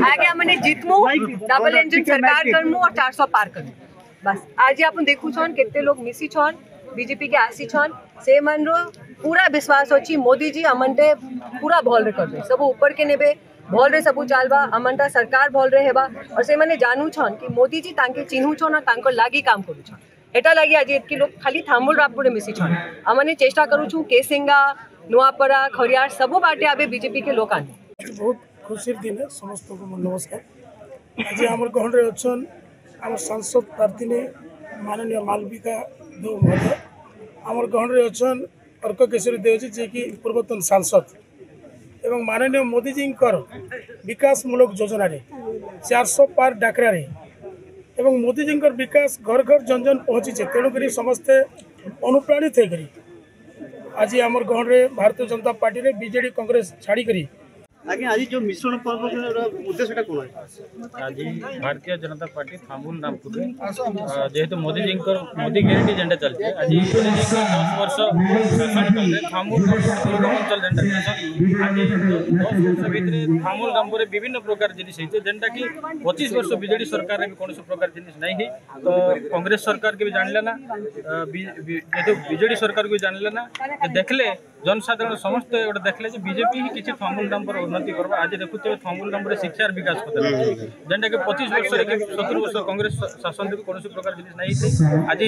आगे हमने जीतमु double engine सरकार करमु और 400 पार करमु बस। आज अपन देखु छन केते लोग मिसी छन बीजेपी के आसी छन से मन रो पूरा विश्वास अछि मोदी जी हमनटे पूरा भल रे करबे सब ऊपर के नेबे भल रे सब चालबा हमनटा सरकार भल रे हेबा और से माने जानू छन कि मोदी जी तांके चिन्हू छन और तांको लागी काम करू छन एटा लगी आज एतकी लोग खाली थामुल रापुरे मिसी छन हमने चेष्टा करू छु केसिंगा नुआपड़ा खरियार सब बाटे आबे बीजेपी के लोक आने बहुत खुशी दिन है समस्त को नमस्कार। आज आम गहन रे अच्छन आम सांसद प्रार्थी ने माननीय मालविका देव महोदय आम गहन रे अच्छन अर्क केशरी देव जी कि पूर्वतन सांसद एवं माननीय मोदी जी विकासमूलक योजना रे 400 पार डाकरा रे एवं मोदी जी विकास घर घर जन जन पहुँची तेणुक समस्ते अनुप्राणित होकर आज आम गहन रे भारतीय जनता पार्टी रे बीजेडी कांग्रेस छाड़ी करी आगे आज जो मिश्रण पर्व उद्देश्य कौन है? आज भारतीय जनता पार्टी थामुल रामपुर जेहेतु मोदी जी मोदी ग्यारंटी जेंडा चलते आज 10 वर्ष शासन कले थामुल अंचल जेंडा आज 10 वर्ष भितर थामुल रामपुर विभिन्न प्रकार जिनिस जेनटा कि 25 वर्ष बीजेडी सरकार भी कौन प्रकार जिनिस नहीं तो कांग्रेस सरकार के भी जानले ना जेहेतु बीजेडी सरकार को जानले ना देखले जनसाधारण समस्त गोटे देखले बीजेपी ही किसी थामुल रामपुर उन्नति करवा आज देखुते थामुल रामपुर शिक्षार विकास करते जेनटा कि 25 वर्ष 70 वर्ष कांग्रेस शासन कौन प्रकार जिनिस नहीं आज